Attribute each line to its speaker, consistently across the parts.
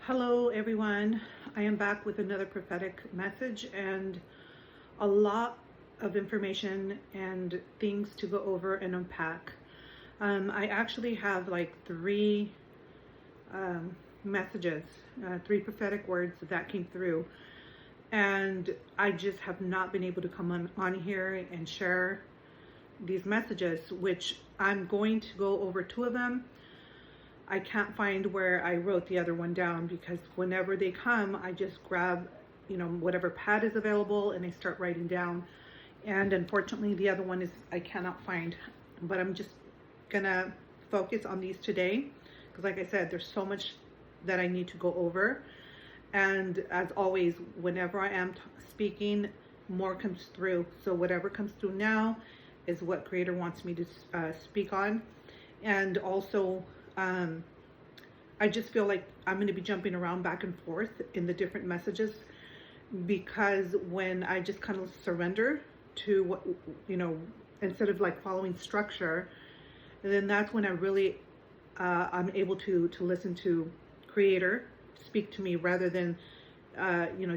Speaker 1: Hello everyone, I am back with another prophetic message and a lot of information and things to go over and unpack. I actually have like three messages, three prophetic words that came through, and I just have not been able to come on here and share these messages, which I'm going to go over two of them. I can't find where I wrote the other one down because whenever they come, I just grab, whatever pad is available and I start writing down. And unfortunately, the other one is I cannot find, but I'm just gonna focus on these today because, like I said, there's so much that I need to go over. And as always, whenever I am speaking, more comes through. So whatever comes through now is what Creator wants me to speak on. And also, I just feel like I'm going to be jumping around back and forth in the different messages, because when I just kind of surrender to what, instead of like following structure, then that's when I really, I'm able to listen to Creator speak to me rather than,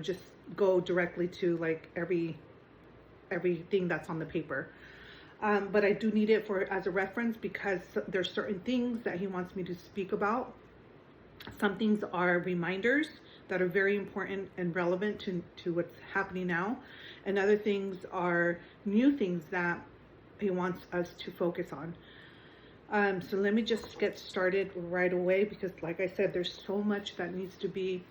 Speaker 1: just go directly to like everything that's on the paper. But I do need it as a reference because there's certain things that he wants me to speak about. Some things are reminders that are very important and relevant to what's happening now. And other things are new things that he wants us to focus on. So let me just get started right away because, like I said, there's so much that needs to be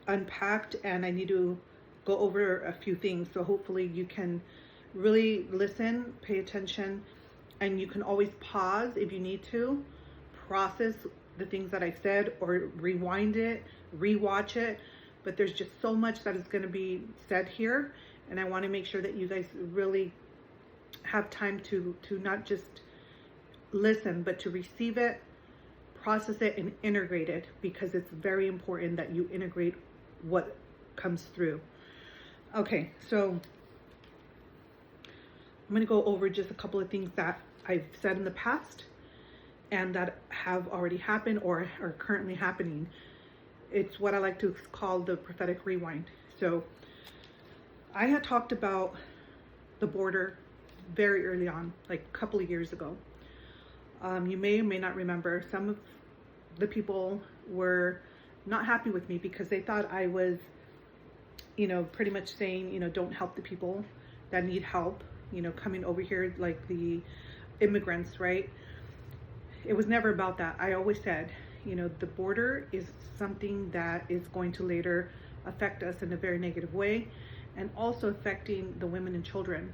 Speaker 1: unpacked, and I need to go over a few things. So hopefully you can really listen, pay attention, and you can always pause if you need to, process the things that I said, or rewind it, rewatch it. But there's just so much that is going to be said here, and I want to make sure that you guys really have time to not just listen, but to receive it, process it, and integrate it, because it's very important that you integrate what comes through. Okay, so I'm going to go over just a couple of things that I've said in the past and that have already happened or are currently happening. It's what I like to call the prophetic rewind. So I had talked about the border very early on, like a couple of years ago. You may or may not remember, some of the people were not happy with me because they thought I was, pretty much saying, don't help the people that need help, coming over here, like the immigrants, right? It was never about that. I always said, the border is something that is going to later affect us in a very negative way, and also affecting the women and children.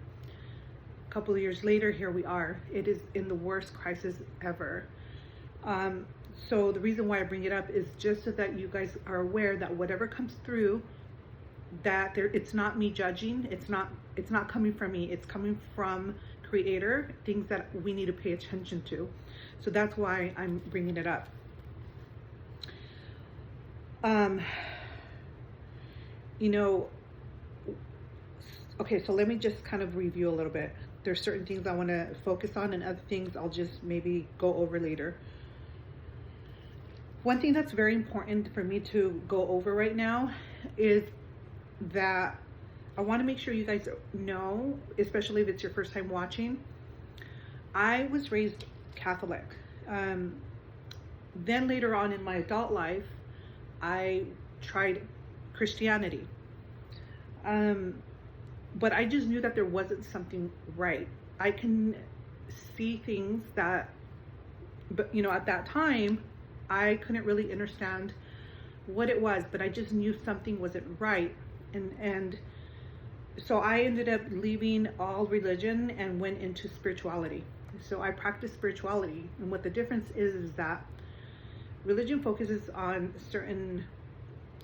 Speaker 1: A couple of years later, here we are. It is in the worst crisis ever. So the reason why I bring it up is just so that you guys are aware that whatever comes through, that it's not me judging, it's not coming from me, it's coming from Creator, things that we need to pay attention to. So that's why I'm bringing it up. Okay, so let me just kind of review a little bit. There's certain things I want to focus on, and other things I'll just maybe go over later. One thing that's very important for me to go over right now is that I want to make sure you guys know, especially if it's your first time watching, I was raised Catholic. Then later on in my adult life, I tried Christianity. But I just knew that there wasn't something right. I can see things that, but at that time, I couldn't really understand what it was, but I just knew something wasn't right. And so I ended up leaving all religion and went into spirituality. So I practiced spirituality, and what the difference is that religion focuses on certain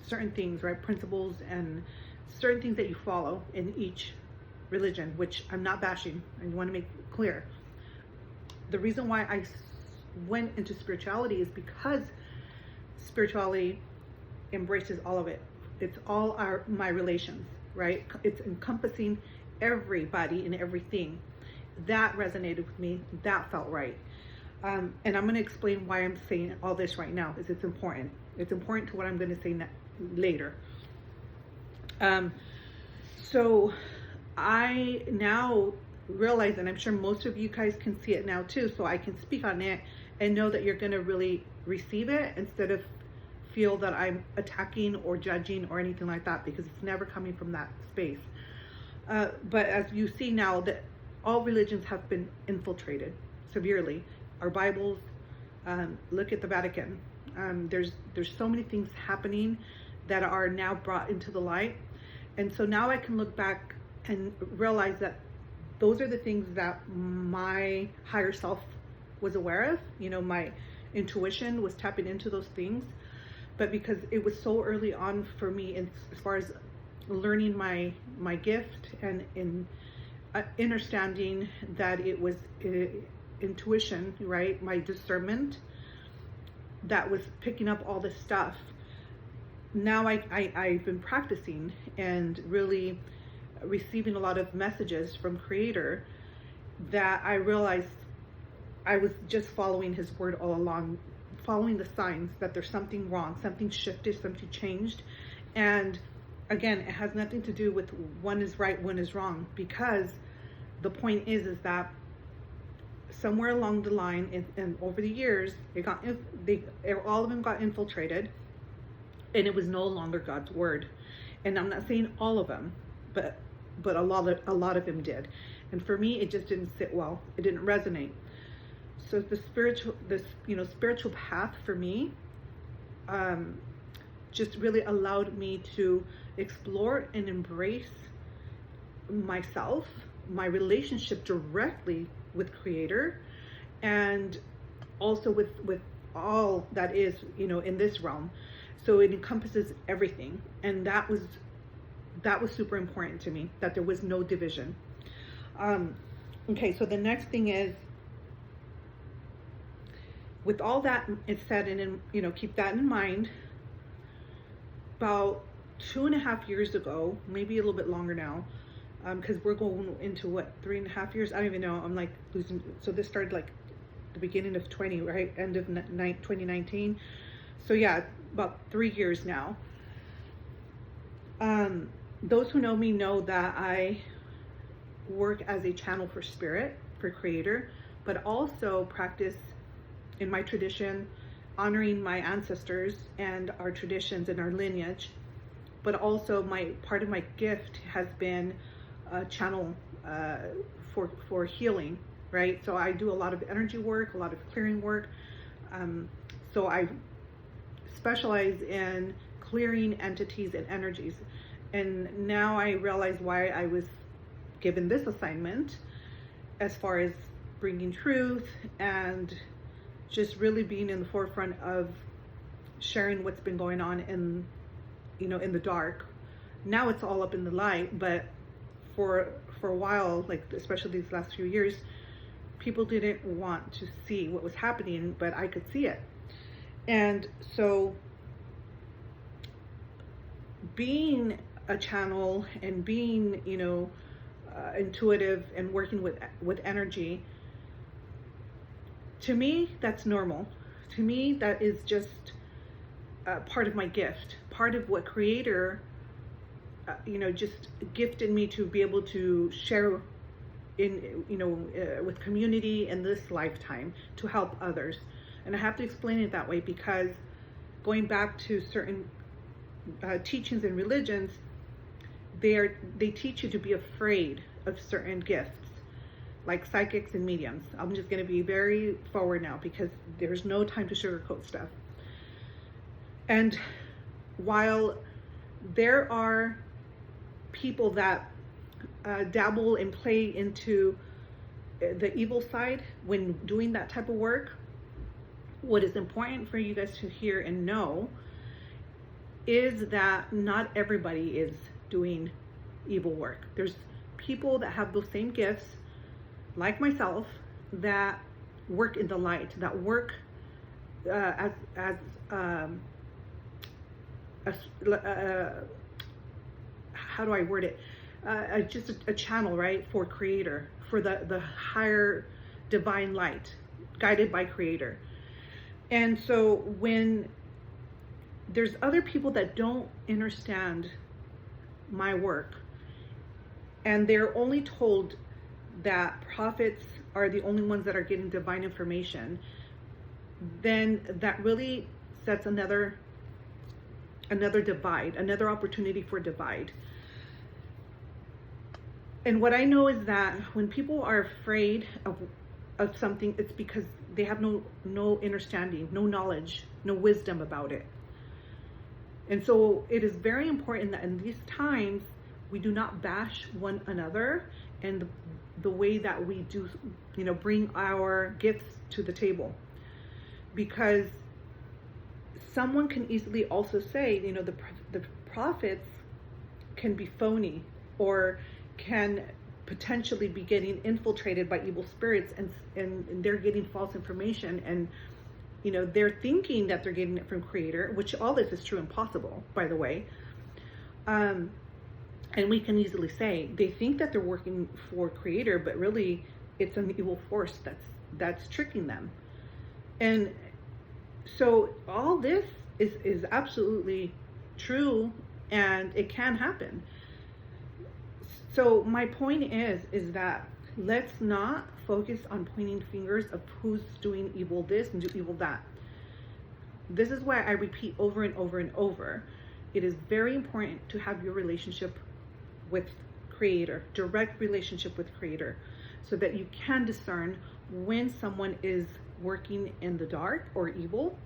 Speaker 1: things, right? Principles and certain things that you follow in each religion, which I'm not bashing. I want to make clear. The reason why I went into spirituality is because spirituality embraces all of it. It's all my relations, right? It's encompassing everybody and everything. That resonated with me. That felt right. And I'm going to explain why I'm saying all this right now, because it's important. It's important to what I'm going to say later. So I now realize, and I'm sure most of you guys can see it now too, so I can speak on it and know that you're going to really receive it instead of feel that I'm attacking or judging or anything like that, because it's never coming from that space. But as you see now, that all religions have been infiltrated severely. Our Bibles, look at the Vatican. There's so many things happening that are now brought into the light. And so now I can look back and realize that those are the things that my higher self was aware of. You know, my intuition was tapping into those things. But because it was so early on for me, as far as learning my gift and in understanding that it was intuition, right? My discernment that was picking up all this stuff. Now I've been practicing and really receiving a lot of messages from Creator that I realized I was just following His word all along, following the signs that there's something wrong, something shifted, something changed. And again, it has nothing to do with one is right, one is wrong, because the point is that somewhere along the line and over the years, all of them got infiltrated, and it was no longer God's word. And I'm not saying all of them, but a lot of them did. And for me, it just didn't sit well. It didn't resonate. So the spiritual path for me, just really allowed me to explore and embrace myself, my relationship directly with Creator, and also with all that is, in this realm. So it encompasses everything, and that was super important to me, that there was no division. Okay, so the next thing is, with all that it's said, and keep that in mind. About 2.5 years ago, maybe a little bit longer now, because we're going into 3.5 years. I don't even know. I'm like losing. So this started like the beginning of 20, right? End of 2019. So yeah, about 3 years now. Those who know me know that I work as a channel for spirit, for Creator, but also practice in my tradition, honoring my ancestors and our traditions and our lineage. But also part of my gift has been a channel for healing, right? So I do a lot of energy work, a lot of clearing work. So I specialize in clearing entities and energies. And now I realize why I was given this assignment, as far as bringing truth and just really being in the forefront of sharing what's been going on in the dark. Now it's all up in the light, but for a while, like especially these last few years, people didn't want to see what was happening, but I could see it. And so being a channel and being, intuitive and working with energy, to me, that's normal. To me, that is just part of my gift, part of what Creator, just gifted me to be able to share in, with community in this lifetime to help others. And I have to explain it that way because going back to certain teachings and religions, they teach you to be afraid of certain gifts, like psychics and mediums. I'm just going to be very forward now because there's no time to sugarcoat stuff. And while there are people that dabble and play into the evil side when doing that type of work, what is important for you guys to hear and know is that not everybody is doing evil work. There's people that have those same gifts, like myself, that work in the light, that work as how do I word it? Just a channel, right, for Creator, for the higher divine light, guided by Creator. And so when there's other people that don't understand my work, and they're only told that prophets are the only ones that are getting divine information, then that really sets another divide, another opportunity for divide. And what I know is that when people are afraid of something, it's because they have no understanding, no knowledge, no wisdom about it. And so it is very important that in these times we do not bash one another, and the way that we do, bring our gifts to the table. Because someone can easily also say, the prophets can be phony, or can potentially be getting infiltrated by evil spirits, and they're getting false information, and they're thinking that they're getting it from Creator, which all this is true and possible, by the way. And we can easily say they think that they're working for Creator, but really it's an evil force that's tricking them. And so all this is absolutely true, and it can happen. So my point is that let's not focus on pointing fingers of who's doing evil this and do evil that. This is why I repeat over and over and over. It is very important to have your relationship with Creator, direct relationship with Creator, so that you can discern when someone is working in the dark or evil,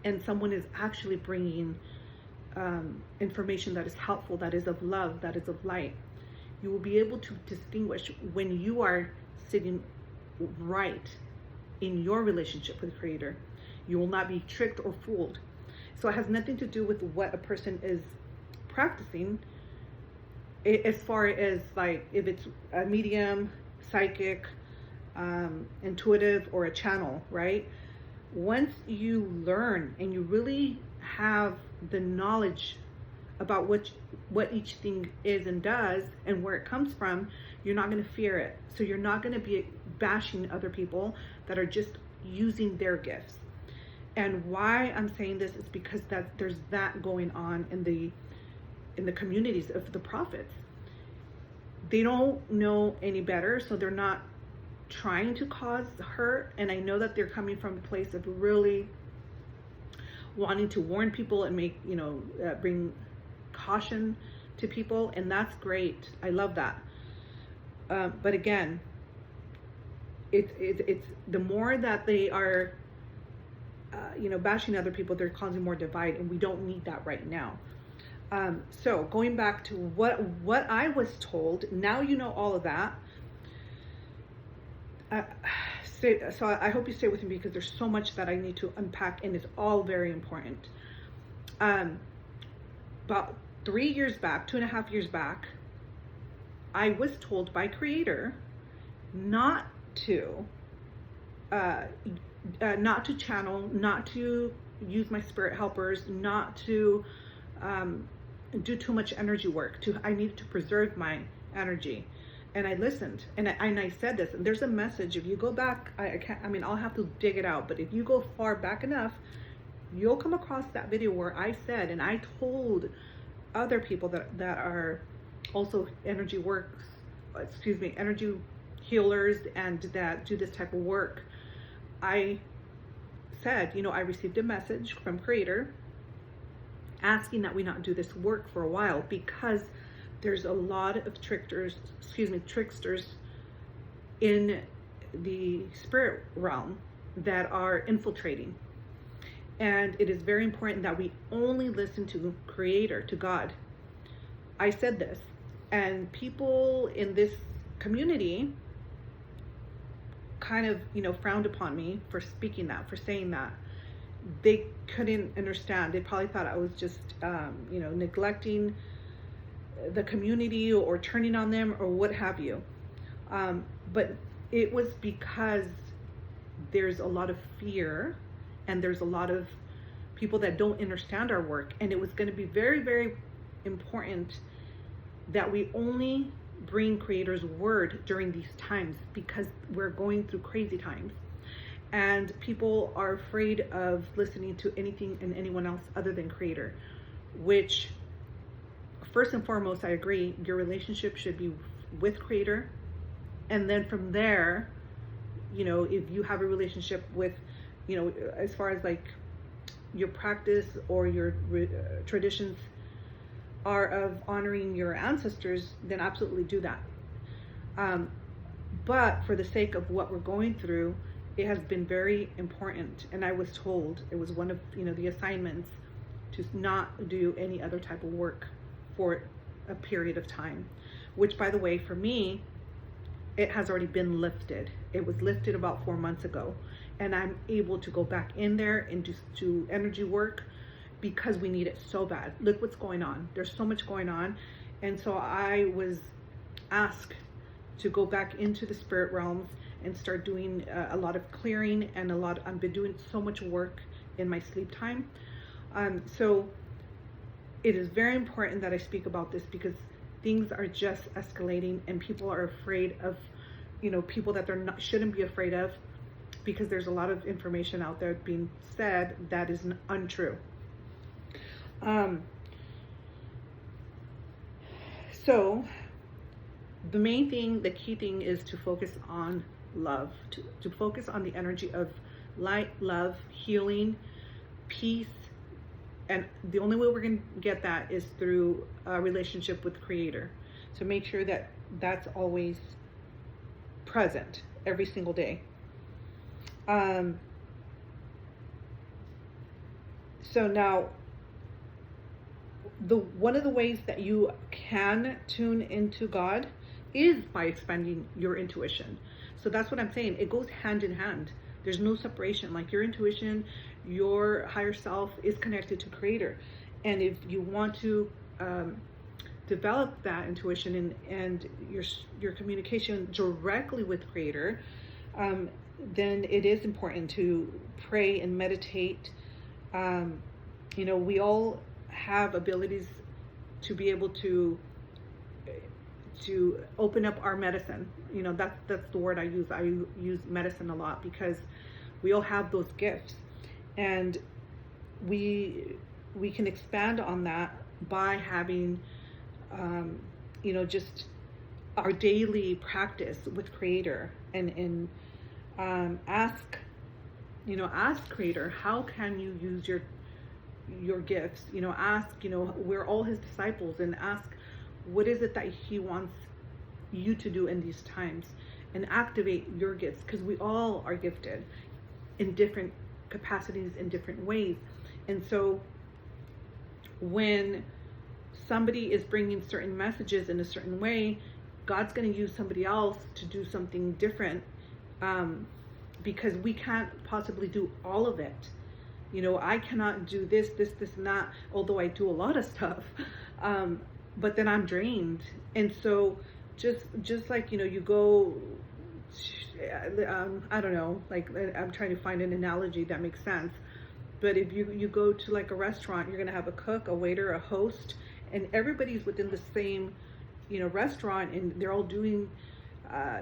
Speaker 1: and someone is actually bringing information that is helpful, that is of love, that is of light. You will be able to distinguish when you are sitting right in your relationship with Creator. You will not be tricked or fooled. So it has nothing to do with what a person is practicing, as far as like if it's a medium, psychic, intuitive, or a channel, right? Once you learn and you really have the knowledge about what each thing is and does and where it comes from, you're not going to fear it. So you're not going to be bashing other people that are just using their gifts. And why I'm saying this is because that there's that going on in the communities of the prophets. They don't know any better, so they're not trying to cause hurt. And I know that they're coming from a place of really wanting to warn people and make, bring caution to people, and that's great. I love that. But again, it's the more that they are, bashing other people, they're causing more divide, and we don't need that right now. So going back to what I was told, now you know all of that. So I hope you stay with me, because there's so much that I need to unpack, and it's all very important. About 3 years back, 2.5 years back, I was told by Creator not to channel, not to use my spirit helpers, not to do too much energy work. I needed to preserve my energy. And I listened, and I said this, and there's a message. If you go back, I'll have to dig it out, but if you go far back enough, you'll come across that video where I said, and I told other people that are also energy healers, and that do this type of work. I said, I received a message from Creator asking that we not do this work for a while, because there's a lot of tricksters in the spirit realm that are infiltrating. And it is very important that we only listen to Creator, to God. I said this, and people in this community kind of, frowned upon me for speaking that, for saying that. They couldn't understand. They probably thought I was just, neglecting the community or turning on them or what have you. But it was because there's a lot of fear, and there's a lot of people that don't understand our work. And it was going to be very, very important that we only bring Creator's word during these times, because we're going through crazy times. And people are afraid of listening to anything and anyone else other than Creator, which, first and foremost, I agree, your relationship should be with Creator. And then from there, if you have a relationship with, as far as like your practice or your traditions are of honoring your ancestors, then absolutely do that. But for the sake of what we're going through, it has been very important. And I was told it was one of, the assignments to not do any other type of work for a period of time, which, by the way, for me, it has already been lifted. It was lifted about 4 months ago, and I'm able to go back in there and do energy work because we need it so bad. Look what's going on. There's so much going on. And so I was asked to go back into the spirit realms and start doing a lot of clearing and I've been doing so much work in my sleep time. So it is very important that I speak about this because things are just escalating and people are afraid of, people that shouldn't be afraid of, because there's a lot of information out there being said that is untrue. So the main thing, the key thing is to focus on love, to focus on the energy of light, love, healing, peace. And the only way we're going to get that is through a relationship with Creator. So make sure that that's always present every single day. So now, one of the ways that you can tune into God is by expanding your intuition. So that's what I'm saying. It goes hand in hand. There's no separation. Like your intuition, your higher self is connected to Creator. And if you want to develop that intuition and your communication directly with Creator, then it is important to pray and meditate. We all have abilities to be able to open up our medicine. That's the word I use. I use medicine a lot because we all have those gifts, and we can expand on that by having just our daily practice with Creator and ask Creator, how can you use your gifts? Ask, we're all His disciples, and ask, what is it that He wants you to do in these times, and activate your gifts, because we all are gifted in different capacities, in different ways. And so when somebody is bringing certain messages in a certain way, God's going to use somebody else to do something different, because we can't possibly do all of it. I cannot do this, and that, although I do a lot of stuff, but then I'm drained. And so just like, you go, I don't know, like I'm trying to find an analogy that makes sense. But if you go to like a restaurant, you're going to have a cook, a waiter, a host, and everybody's within the same, restaurant, and they're all doing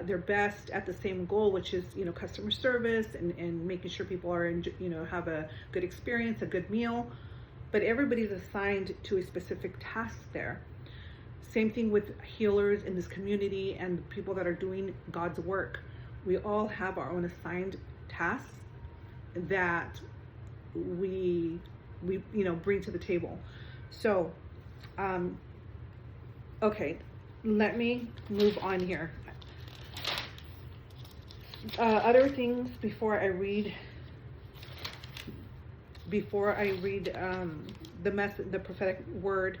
Speaker 1: their best at the same goal, which is, customer service and making sure people are, have a good experience, a good meal. But everybody's assigned to a specific task there. Same thing with healers in this community and people that are doing God's work. We all have our own assigned tasks that we bring to the table. So, okay, let me move on here. Other things before I read the prophetic word.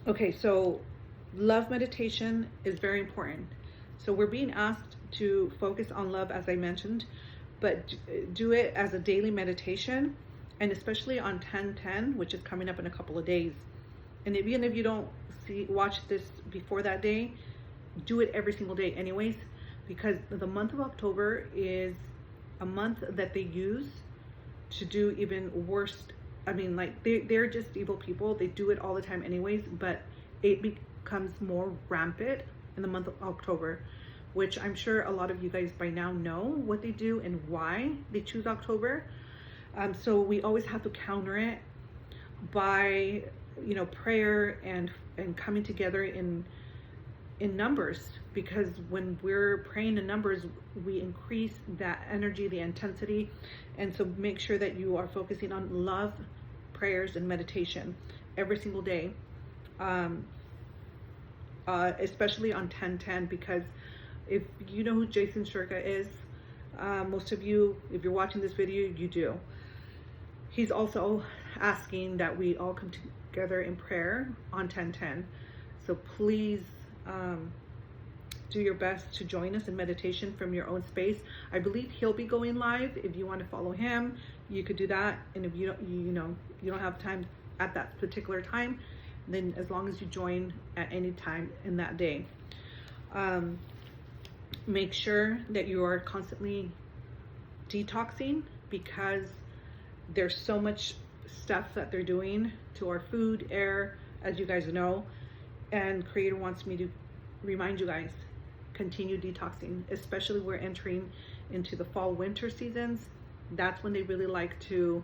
Speaker 1: Okay, so love meditation is very important. So we're being asked to focus on love, as I mentioned, but do it as a daily meditation, and especially on 10/10, which is coming up in a couple of days. And even if you don't watch this before that day, do it every single day anyways, because the month of October is a month that they use to do even worse. I mean, like they're just evil people. They do it all the time anyways, but it becomes more rampant in the month of October which I'm sure a lot of you guys by now know what they do and why they choose October. So we always have to counter it by, prayer and coming together in numbers, because when we're praying in numbers, we increase that energy, the intensity. And so make sure that you are focusing on love, prayers, and meditation every single day, especially on 1010, because if you know who Jason Shurka is, most of you, if you're watching this video, you do. He's also asking that we all come together in prayer on 1010. So please do your best to join us in meditation from your own space. I believe he'll be going live. If you want to follow him, you could do that. And if you don't have time at that particular time, then as long as you join at any time in that day. Make sure that you are constantly detoxing, because there's so much stuff that they're doing to our food, air, as you guys know. And Creator wants me to remind you guys, continue detoxing, especially we're entering into the fall winter seasons. That's when they really like to,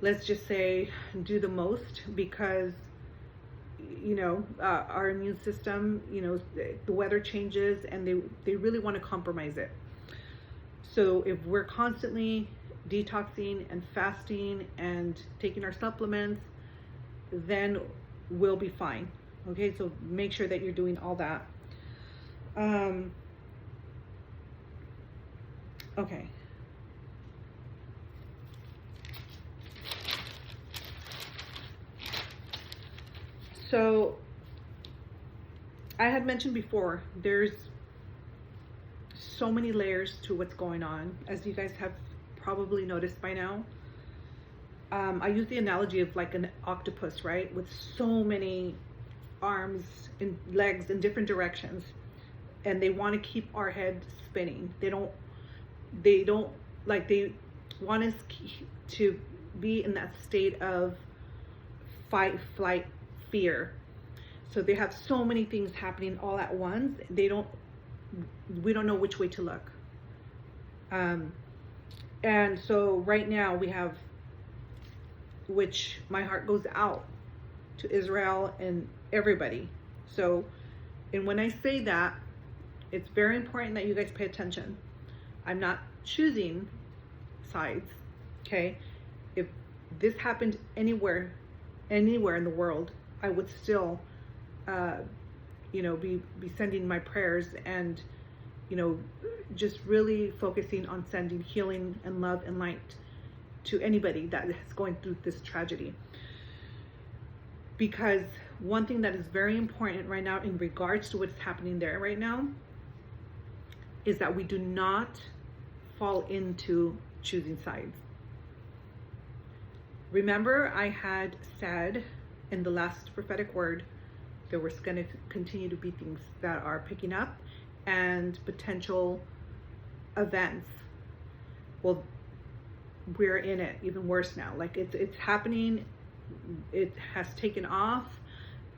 Speaker 1: let's just say, do the most, because our immune system, the weather changes, and they really want to compromise it. So if we're constantly detoxing and fasting and taking our supplements, then we'll be fine. Okay, so make sure that you're doing all that. Okay. So I had mentioned before, there's so many layers to what's going on, as you guys have probably noticed by now. I use the analogy of like an octopus, right? With so many arms and legs in different directions, and they want to keep our head spinning. They want us to be in that state of fight, flight, fear. So they have so many things happening all at once. We don't know which way to look. And so right now we have, which my heart goes out to Israel and everybody. So, and when I say that, it's very important that you guys pay attention. I'm not choosing sides, okay? If this happened anywhere in the world, I would still, be sending my prayers and, just really focusing on sending healing and love and light to anybody that is going through this tragedy. Because one thing that is very important right now in regards to what's happening there right now is that we do not fall into choosing sides. Remember, I had said in the last prophetic word, there was going to continue to be things that are picking up and potential events. Well, we're in it even worse now. Like it's happening. It has taken off.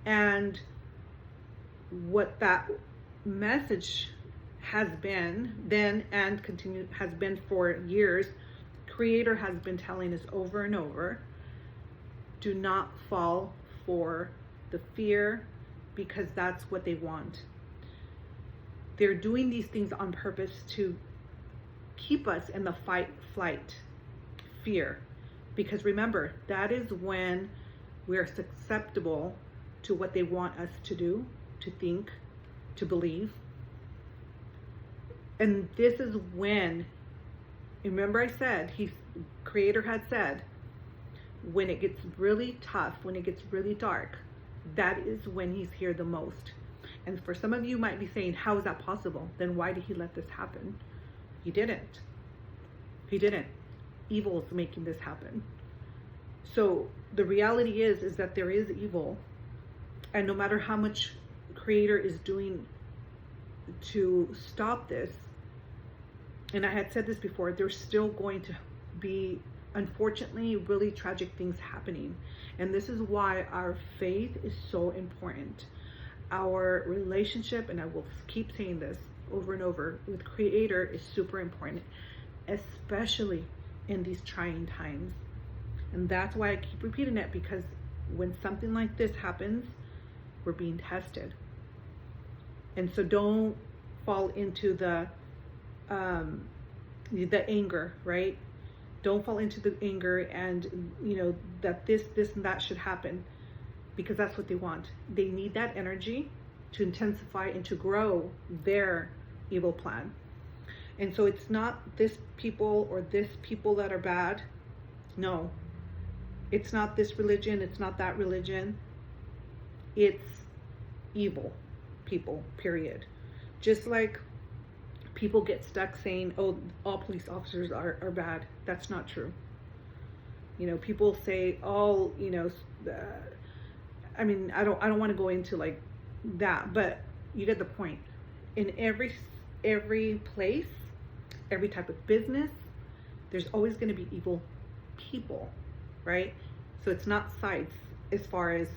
Speaker 1: And what that message has been then and has been for years, Creator has been telling us over and over, do not fall for the fear, because that's what they want. They're doing these things on purpose to keep us in the fight, flight, fear. Because remember, that is when we're susceptible to what they want us to do, to think, to believe. And this is when, remember I said, Creator had said, when it gets really tough, when it gets really dark, that is when he's here the most. And for some of you might be saying, how is that possible? Then why did he let this happen? He didn't. He didn't. Evil is making this happen. So the reality is that there is evil. And no matter how much Creator is doing to stop this, and I had said this before, there's still going to be, unfortunately, really tragic things happening. And this is why our faith is so important. Our relationship, and I will keep saying this, over and over with Creator is super important, especially in these trying times. And that's why I keep repeating it, because when something like this happens, we're being tested. And so don't fall into the anger, right? Don't fall into the anger and, that this and that should happen, because that's what they want. They need that energy to intensify and to grow their evil plan. And so it's not this people or this people that are bad. No, it's not this religion. It's not that religion. It's evil people, period. Just like people get stuck saying, oh, all police officers are bad. That's not true. People say all, I mean, I don't want to go into like that, but you get the point. In every place, every type of business, there's always going to be evil people, right? So it's not sides as far as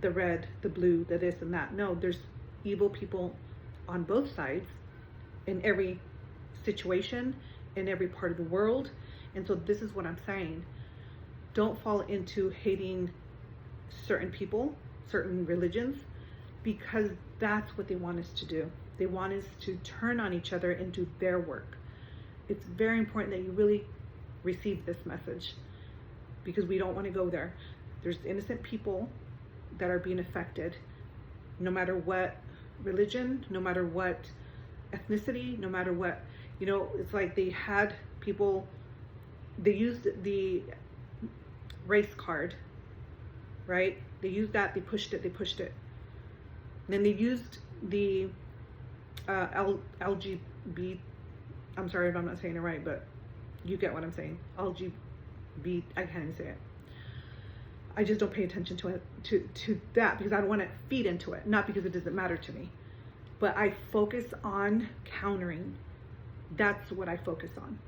Speaker 1: the red, the blue, the this and that. No, there's evil people on both sides in every situation, in every part of the world. And so this is what I'm saying. Don't fall into hating certain people, certain religions, because that's what they want us to do. They want us to turn on each other and do their work. It's very important that you really receive this message, because we don't want to go there. There's innocent people that are being affected, no matter what religion, no matter what ethnicity, no matter what, it's like they had people, they used the race card, right? They used that, they pushed it. And then they used the LGBT, I'm sorry if I'm not saying it right, but you get what I'm saying. LGBT, I can't even say it. I just don't pay attention to it, to that, because I don't want to feed into it, not because it doesn't matter to me. But I focus on countering. That's what I focus on.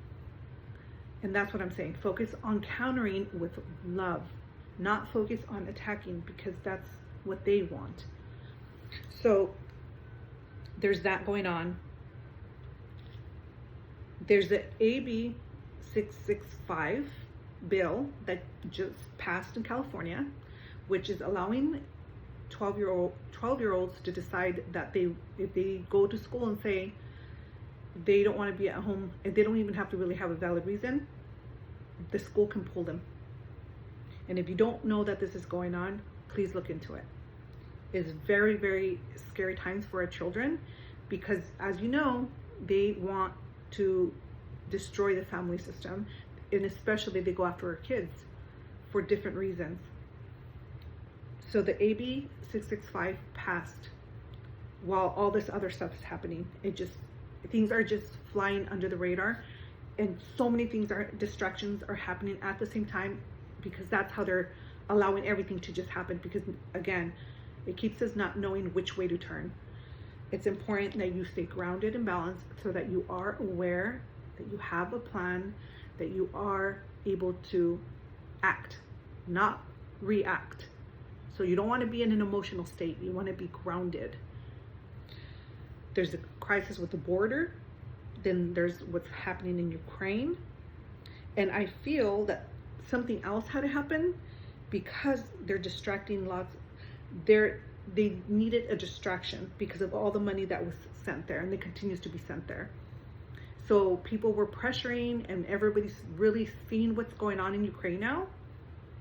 Speaker 1: And that's what I'm saying. Focus on countering with love, not focus on attacking, because that's what they want. So there's that going on. There's the AB 665 bill that just passed in California, which is allowing 12-year-olds to decide that if they go to school and say they don't want to be at home, and they don't even have to really have a valid reason, the school can pull them. And if you don't know that this is going on, please look into it. It's very, very scary times for our children, because as you know, they want to destroy the family system, and especially they go after our kids for different reasons. So the AB 665 passed while all this other stuff is happening. Things are just flying under the radar, and so many distractions are happening at the same time, because that's how they're allowing everything to just happen. Because again, it keeps us not knowing which way to turn. It's important that you stay grounded and balanced, so that you are aware, that you have a plan, that you are able to act, not react. So you don't want to be in an emotional state. You want to be grounded. There's a crisis with the border. Then there's what's happening in Ukraine. And I feel that something else had to happen, because they're distracting lots. They needed a distraction because of all the money that was sent there, and it continues to be sent there. So people were pressuring, and everybody's really seeing what's going on in Ukraine now.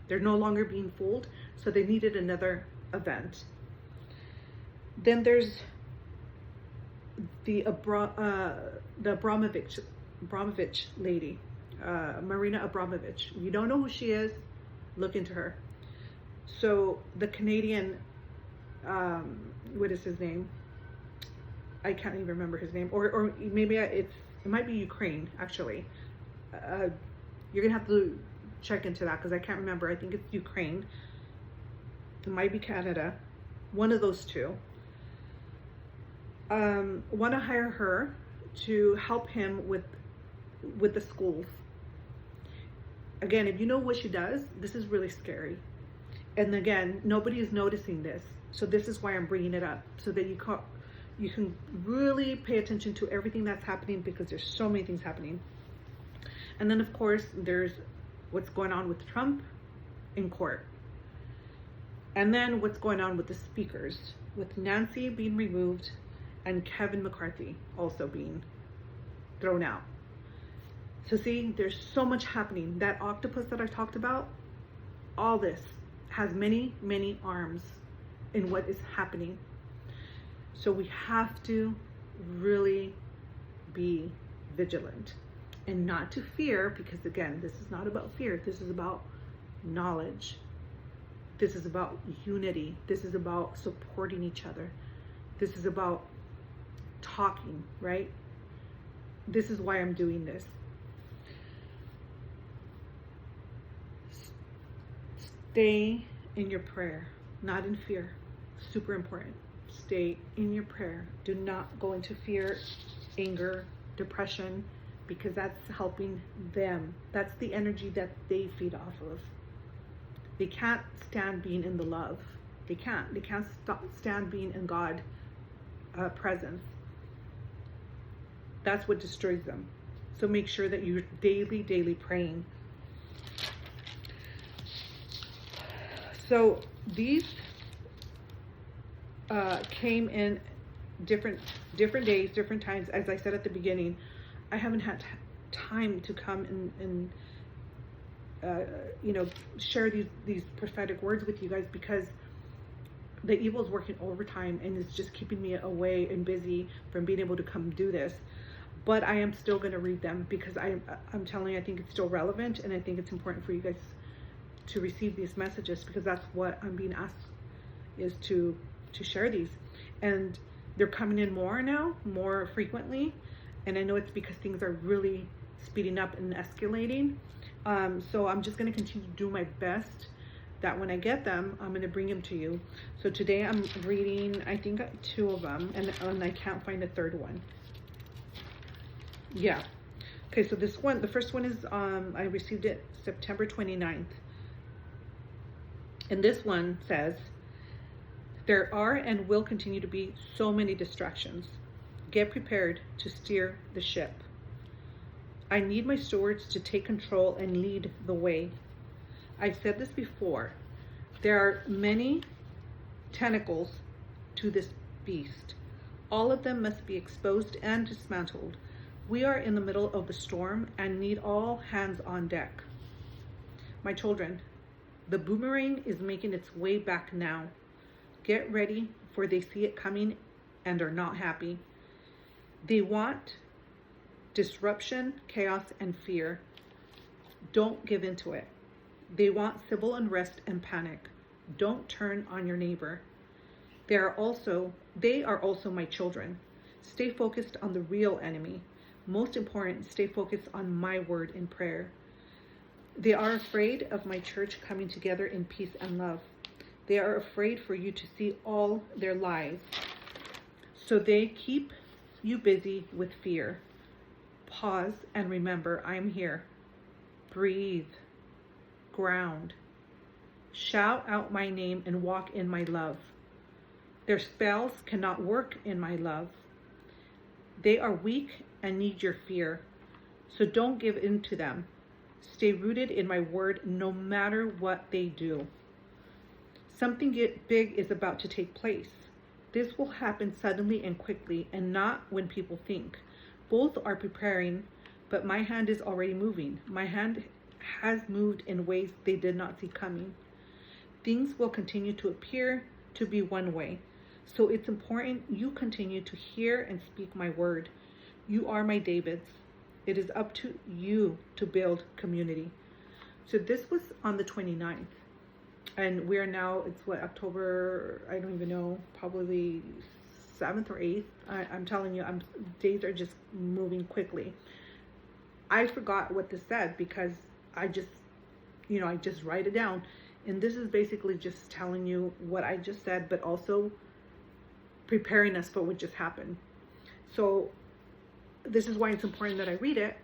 Speaker 1: They're no longer being fooled, so they needed another event. Then there's the Abramovich lady, Marina Abramovich. You don't know who she is, look into her. So the Canadian, what is his name? I can't even remember his name, or maybe it might be Ukraine, actually. You're gonna have to check into that, because I can't remember. I think it's Ukraine. It might be Canada. One of those two. Want to hire her to help him with the schools. Again, if you know what she does, this is really scary. And again, nobody is noticing this. So this is why I'm bringing it up, so that You can really pay attention to everything that's happening because there's so many things happening. And then, of course, there's what's going on with Trump in court. And then what's going on with the speakers, with Nancy being removed and Kevin McCarthy also being thrown out. So see, there's so much happening. That octopus that I talked about, all this has many, many arms in what is happening. So we have to really be vigilant and not to fear, because again, this is not about fear. This is about knowledge. This is about unity. This is about supporting each other. This is about talking, right? This is why I'm doing this. Stay in your prayer, not in fear. Super important. Stay in your prayer. Do not go into fear, anger, depression, because that's helping them. That's the energy that they feed off of. They can't stand being in the love. They can't stand being in God presence. That's what destroys them. So make sure that you're daily praying. So these came in different days, different times. As I said at the beginning, I haven't had time to come and share these prophetic words with you guys, because the evil is working overtime and it's just keeping me away and busy from being able to come do this. But I am still going to read them because I'm telling you, I think it's still relevant, and I think it's important for you guys to receive these messages, because that's what I'm being asked, is to share these. And they're coming in more frequently, and I know it's because things are really speeding up and escalating. So I'm just going to continue to do my best that when I get them, I'm going to bring them to you. So today I'm reading, I think, 2 of them, and I can't find a third one. Yeah. Okay, so this one, the first one is, I received it September 29th. And this one says, there are and will continue to be so many distractions. Get prepared to steer the ship. I need my stewards to take control and lead the way. I've said this before. There are many tentacles to this beast. All of them must be exposed and dismantled. We are in the middle of the storm and need all hands on deck. My children, the boomerang is making its way back now. Get ready, for they see it coming and are not happy. They want disruption, chaos, and fear. Don't give in to it. They want civil unrest and panic. Don't turn on your neighbor. They are also my children. Stay focused on the real enemy. Most important, stay focused on my word in prayer. They are afraid of my church coming together in peace and love. They are afraid for you to see all their lies. So they keep you busy with fear. Pause and remember, I am here. Breathe. Ground. Shout out my name and walk in my love. Their spells cannot work in my love. They are weak and need your fear. So don't give in to them. Stay rooted in my word no matter what they do. Something big is about to take place. This will happen suddenly and quickly, and not when people think. Both are preparing, but my hand is already moving. My hand has moved in ways they did not see coming. Things will continue to appear to be one way. So it's important you continue to hear and speak my word. You are my Davids. It is up to you to build community. So this was on the 29th. And we are now, it's what, October, I don't even know, probably 7th or 8th. I'm telling you, days are just moving quickly. I forgot what this said because I just write it down. And this is basically just telling you what I just said, but also preparing us for what just happened. So this is why it's important that I read it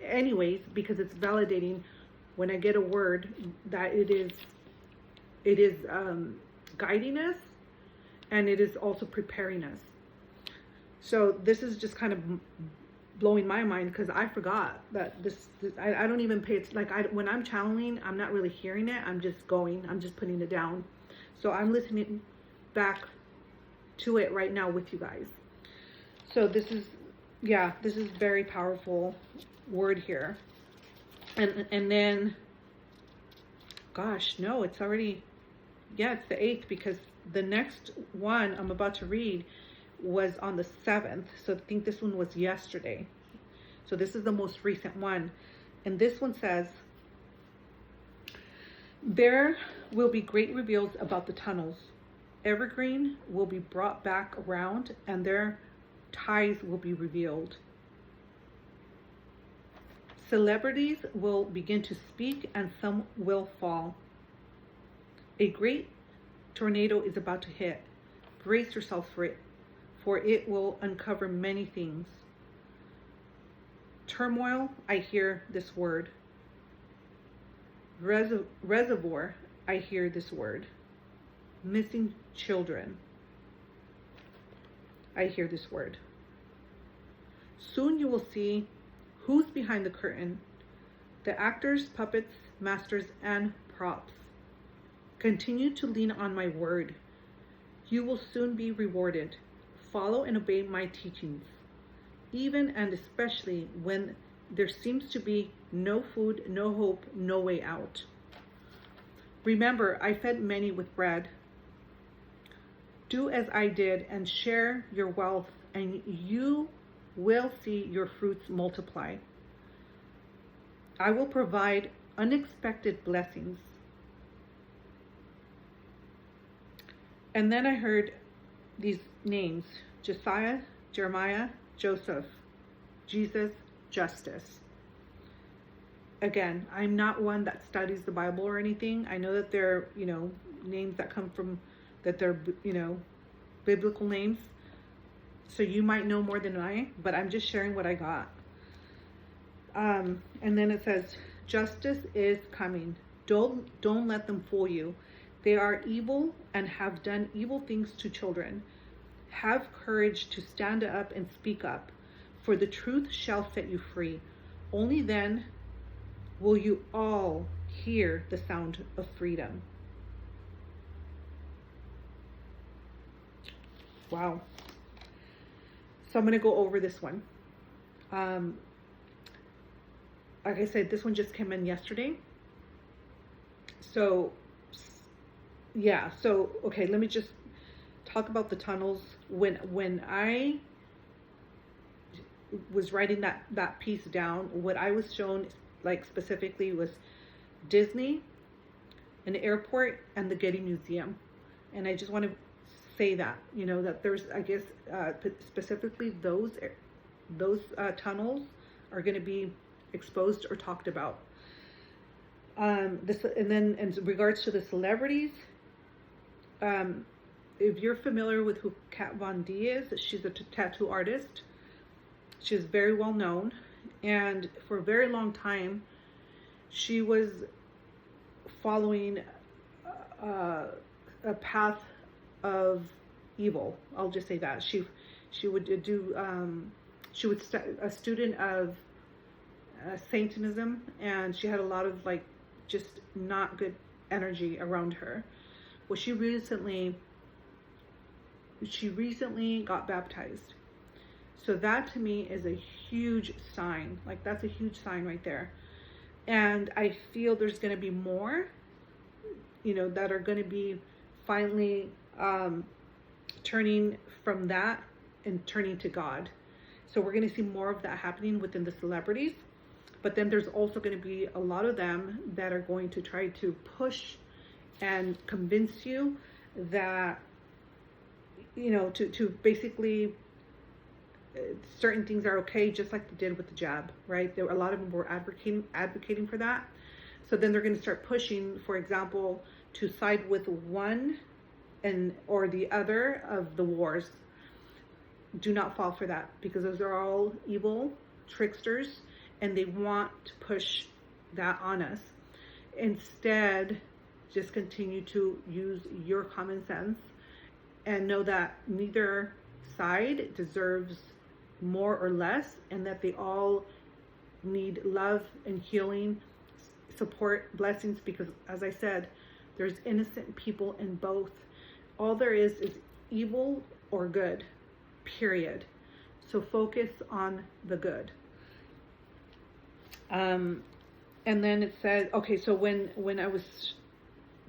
Speaker 1: anyways, because it's validating when I get a word that it is guiding us, and it is also preparing us. So this is just kind of blowing my mind, because I forgot that I don't even pay it. Like, when I'm channeling, I'm not really hearing it. I'm just putting it down. So I'm listening back to it right now with you guys. So this is very powerful word here. And then, gosh, no, it's already, it's the 8th, because the next one I'm about to read was on the 7th. So I think this one was yesterday. So this is the most recent one. And this one says, there will be great reveals about the tunnels. Evergreen will be brought back around, and their ties will be revealed. Celebrities will begin to speak, and some will fall. A great tornado is about to hit. Brace yourself for it will uncover many things. Turmoil, I hear this word. Reservoir, I hear this word. Missing children, I hear this word. Soon you will see who's behind the curtain. The actors, puppets, masters, and props. Continue to lean on my word. You will soon be rewarded. Follow and obey my teachings, even and especially when there seems to be no food, no hope, no way out. Remember, I fed many with bread. Do as I did and share your wealth, and you will see your fruits multiply. I will provide unexpected blessings. And then I heard these names: Josiah, Jeremiah, Joseph, Jesus, Justice. Again, I'm not one that studies the Bible or anything. I know that they're, names that come from, that they're, biblical names. So you might know more than I, but I'm just sharing what I got. And then it says, justice is coming. Don't let them fool you. They are evil and have done evil things to children. Have courage to stand up and speak up, for the truth shall set you free. Only then will you all hear the sound of freedom. Wow. So I'm going to go over this one. Like I said, this one just came in yesterday. So, okay, let me just talk about the tunnels. When I was writing that piece down, what I was shown, like, specifically was Disney, an airport, and the Getty Museum. And I just want to say that, that there's, I guess, specifically those tunnels are going to be exposed or talked about. And then in regards to the celebrities, if you're familiar with who Kat Von D is, she's a tattoo artist. She's very well known, and for a very long time, she was following a path of evil. I'll just say that she would do a student of Satanism, and she had a lot of just not good energy around her. Well, she recently got baptized. So that to me is a huge sign. That's a huge sign right there. And I feel there's going to be more, that are going to be finally turning from that and turning to God. So we're going to see more of that happening within the celebrities. But then there's also going to be a lot of them that are going to try to push and convince you that, to basically certain things are okay, just like they did with the jab, right? A lot of them were advocating for that. So then they're going to start pushing, for example, to side with one or the other of the wars. Do not fall for that, because those are all evil tricksters, and they want to push that on us. Instead, just continue to use your common sense and know that neither side deserves more or less, and that they all need love and healing, support, blessings, because as I said, there's innocent people in both. All there is evil or good, period. So focus on the good. And then it said, okay, so when I was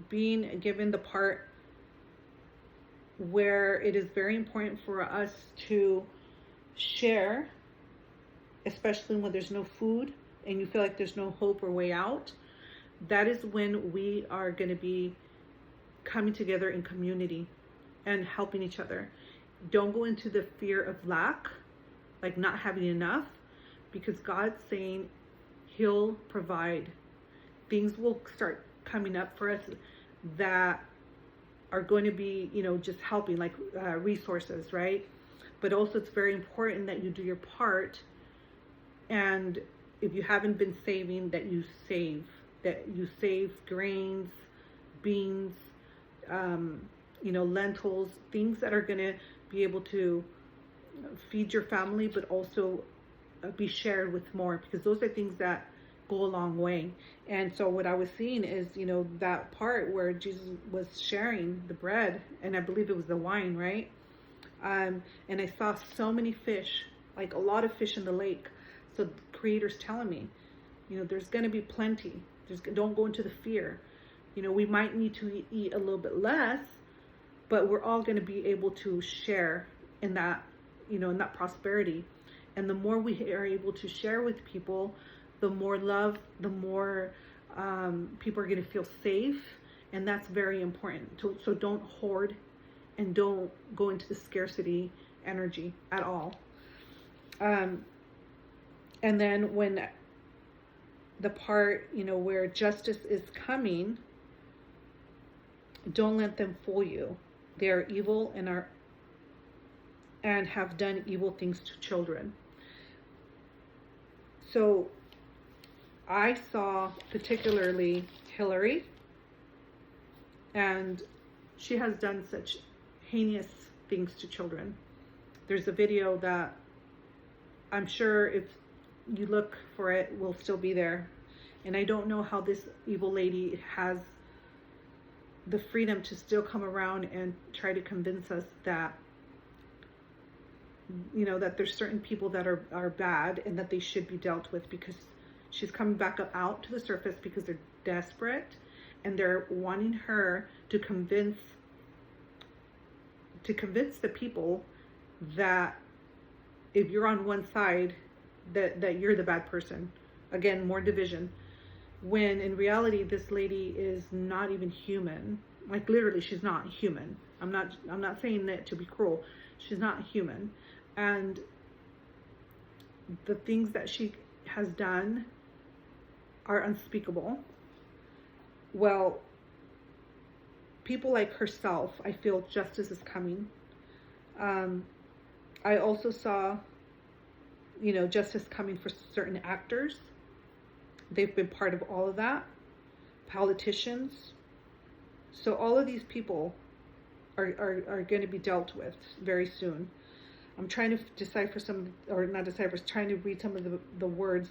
Speaker 1: being given the part where it is very important for us to share, especially when there's no food and you feel like there's no hope or way out, that is when we are going to be coming together in community and helping each other. Don't go into the fear of lack, like not having enough, because God's saying He'll provide. Things will start coming up for us that are going to be, just helping, like resources, right? But also it's very important that you do your part. And if you haven't been saving, that you save grains, beans, lentils, things that are going to be able to feed your family, but also be shared with more, because those are things that go a long way. And so what I was seeing is, that part where Jesus was sharing the bread, and I believe it was the wine, right? And I saw so many fish, like a lot of fish in the lake. So the Creator's telling me, there's going to be plenty. Don't go into the fear. We might need to eat a little bit less, but we're all going to be able to share in that, in that prosperity. And the more we are able to share with people, the more love, the more people are going to feel safe. And that's very important. So don't hoard and don't go into the scarcity energy at all. And then when the part, where justice is coming, don't let them fool you. They are evil and have done evil things to children. So I saw particularly Hillary, and she has done such heinous things to children. There's a video that I'm sure if you look for it will still be there. And I don't know how this evil lady has the freedom to still come around and try to convince us that, that there's certain people that are bad and that they should be dealt with, because she's coming back up out to the surface because they're desperate and they're wanting her to convince the people that if you're on one side, that you're the bad person. Again, more division. When in reality, this lady is not even human. Like literally, she's not human. I'm not saying that to be cruel. She's not human. And the things that she has done are unspeakable. Well, people like herself, I feel justice is coming. I also saw, justice coming for certain actors. They've been part of all of that. Politicians. So all of these people are going to be dealt with very soon. I'm trying to decipher trying to read some of the words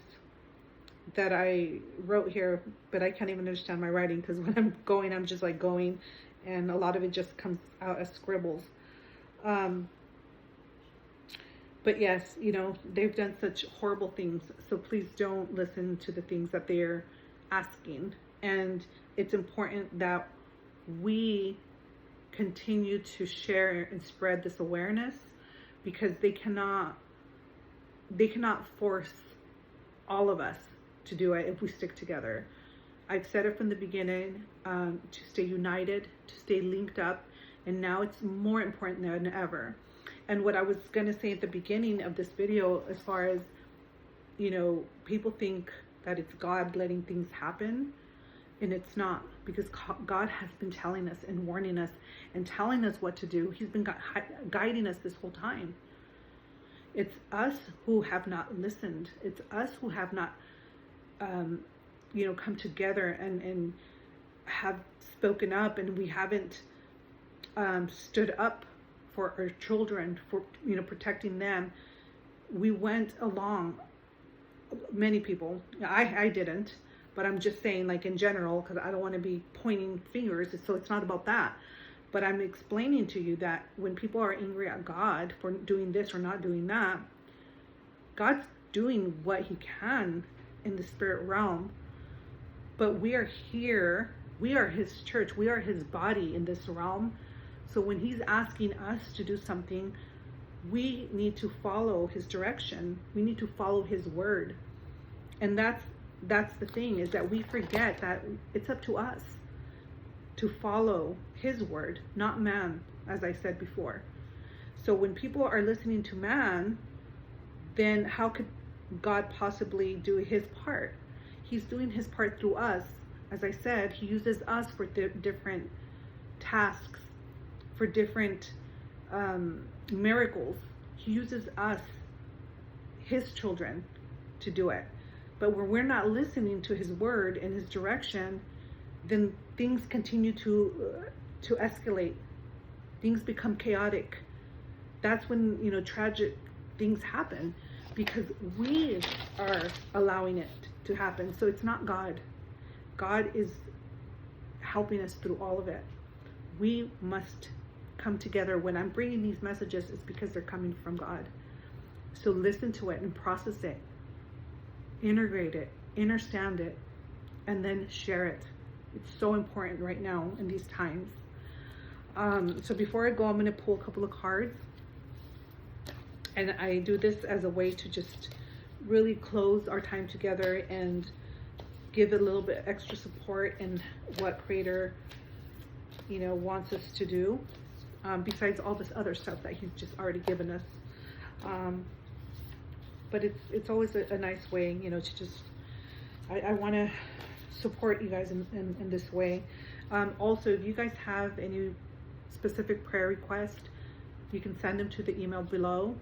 Speaker 1: that I wrote here, but I can't even understand my writing, because when I'm going, I'm just like going, and a lot of it just comes out as scribbles. But yes, they've done such horrible things, so please don't listen to the things that they're asking. And it's important that we continue to share and spread this awareness, because they cannot force all of us to do it if we stick together. I've said it from the beginning, to stay united, to stay linked up, and now it's more important than ever. And what I was going to say at the beginning of this video, as far as, people think that it's God letting things happen, and it's not, because God has been telling us and warning us and telling us what to do. He's been guiding us this whole time. It's us who have not listened. It's us who have not, come together and have spoken up, and we haven't stood up for our children, for, protecting them. We went along, many people, I didn't, but I'm just saying, like, in general, because I don't want to be pointing fingers, so it's not about that. But I'm explaining to you that when people are angry at God for doing this or not doing that, God's doing what he can in the spirit realm. But we are here, we are his church, we are his body in this realm. So when he's asking us to do something, we need to follow his direction. We need to follow his word. And that's the thing, is that we forget that it's up to us to follow his word, not man, as I said before. So when people are listening to man, then how could God possibly do his part? He's doing his part through us. As I said, he uses us for different tasks, for different miracles. He uses us, his children, to do it. But when we're not listening to his word and his direction, then things continue to escalate. Things become chaotic. That's when, tragic things happen, because we are allowing it to happen. So it's not God. God is helping us through all of it. We must come together. When I'm bringing these messages, it's because they're coming from God. So listen to it and process it. Integrate it, understand it, and then share it. It's so important right now in these times. So before I go, I'm going to pull a couple of cards. And I do this as a way to just really close our time together and give it a little bit extra support in what Creator, wants us to do. Besides all this other stuff that he's just already given us. But it's always a nice way, to just, I want to support you guys in this way. Also, if you guys have any specific prayer request, you can send them to the email below.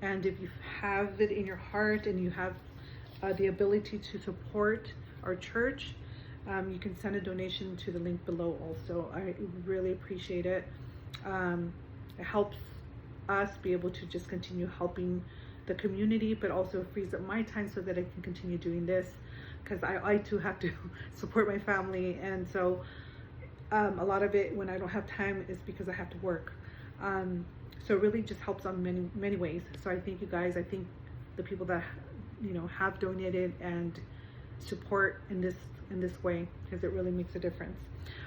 Speaker 1: And if you have it in your heart and you have the ability to support our church, you can send a donation to the link below also. I really appreciate it. It helps us be able to just continue helping the community, but also frees up my time so that I can continue doing this, because I too have to support my family. And so a lot of it, when I don't have time, is because I have to work. So it really just helps on many ways. So I thank you guys. I think the people that have donated and support in this way, because it really makes a difference.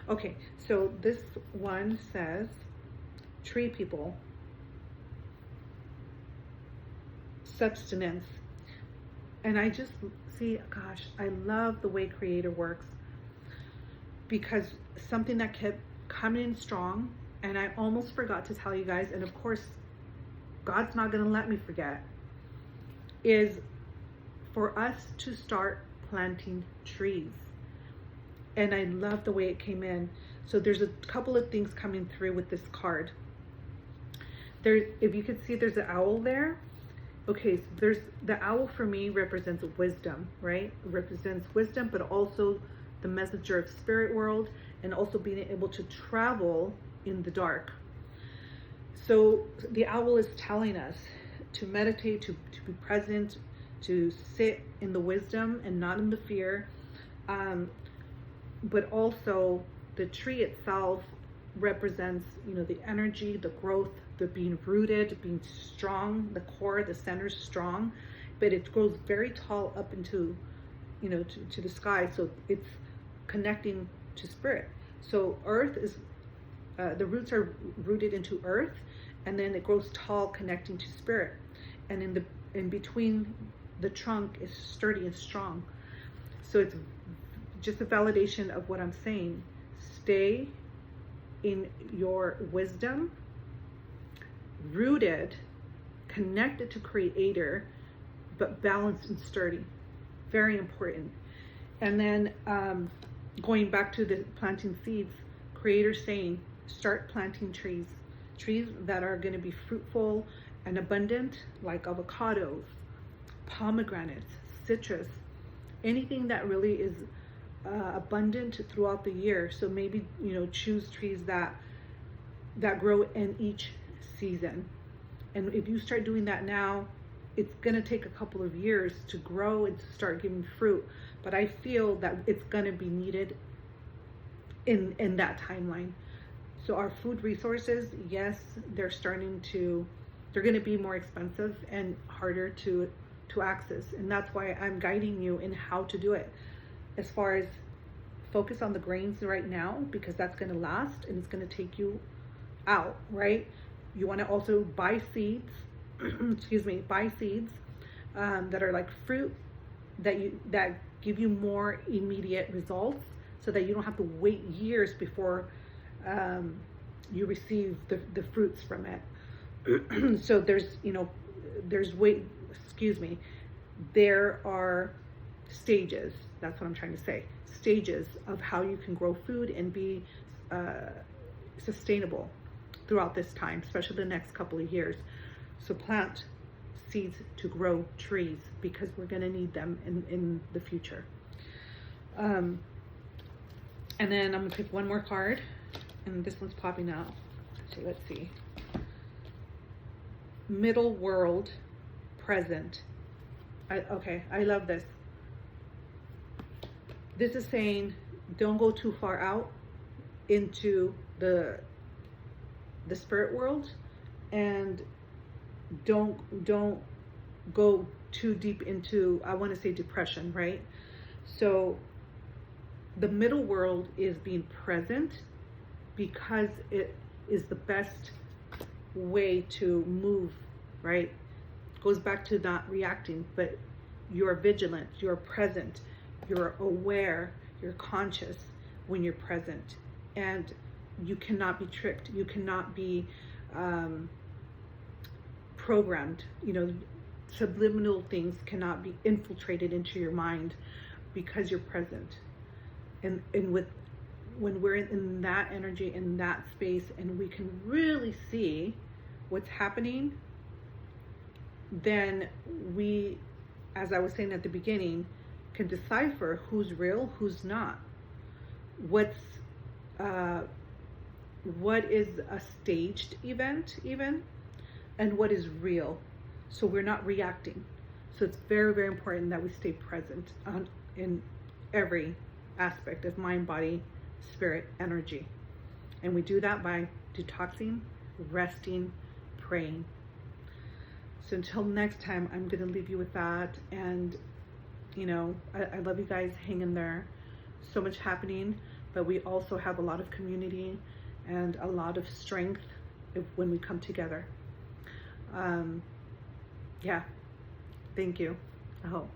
Speaker 1: Okay, so this one says, tree people, substance. And I just see, gosh, I love the way Creator works, because something that kept coming in strong, and I almost forgot to tell you guys, and of course God's not going to let me forget, is for us to start planting trees. And I love the way it came in. So there's a couple of things coming through with this card. If you can see, there's an owl there. Okay, so there's the owl, for me, represents wisdom, right? It represents wisdom, but also the messenger of spirit world, and also being able to travel in the dark. So the owl is telling us to meditate, to be present, to sit in the wisdom and not in the fear. But also the tree itself represents, the energy, the growth, the being rooted, being strong, the core, the center strong, but it grows very tall up into, to the sky. So it's connecting to spirit. So earth is, the roots are rooted into earth, and then it grows tall, connecting to spirit. And in between, the trunk is sturdy and strong. So it's just a validation of what I'm saying. Stay in your wisdom, rooted, connected to Creator, but balanced and sturdy. Very important. And then going back to the planting seeds, Creator saying, start planting trees that are going to be fruitful and abundant, like avocados, pomegranates, citrus, anything that really is abundant throughout the year. So maybe choose trees that grow in each season. And if you start doing that now, it's going to take a couple of years to grow and to start giving fruit. But I feel that it's going to be needed in that timeline. So our food resources, yes, they're going to be more expensive and harder to access. And that's why I'm guiding you in how to do it. As far as focus on the grains right now, because that's going to last and it's going to take you out, right? You want to also buy seeds, buy seeds that are like fruit that give you more immediate results, so that you don't have to wait years before you receive the fruits from it. So there are stages. That's what I'm trying to say. Stages of how you can grow food and be sustainable throughout this time, especially the next couple of years. So plant seeds to grow trees, because we're going to need them in the future. And then I'm going to pick one more card, and this one's popping out. So let's see. Middle world, present. I love this. This is saying don't go too far out into the spirit world, and don't go too deep into, I want to say, depression, right? So the middle world is being present because it is the best way to move, right? It goes back to not reacting, but you're vigilant, you're present, you're aware, you're conscious when you're present, and you cannot be tricked. You cannot be programmed. Subliminal things cannot be infiltrated into your mind, because you're present. And when we're in that energy, in that space, and we can really see what's happening, then we, as I was saying at the beginning, can decipher who's real, who's not. What is a staged event even, and what is real. So we're not reacting. So it's very, very important that we stay present in every aspect of mind, body, spirit, energy. And we do that by detoxing, resting, praying. So until next time, I'm going to leave you with that. And I love you guys. Hang in there. So much happening, but we also have a lot of community and a lot of strength when we come together. Yeah. Thank you. I hope.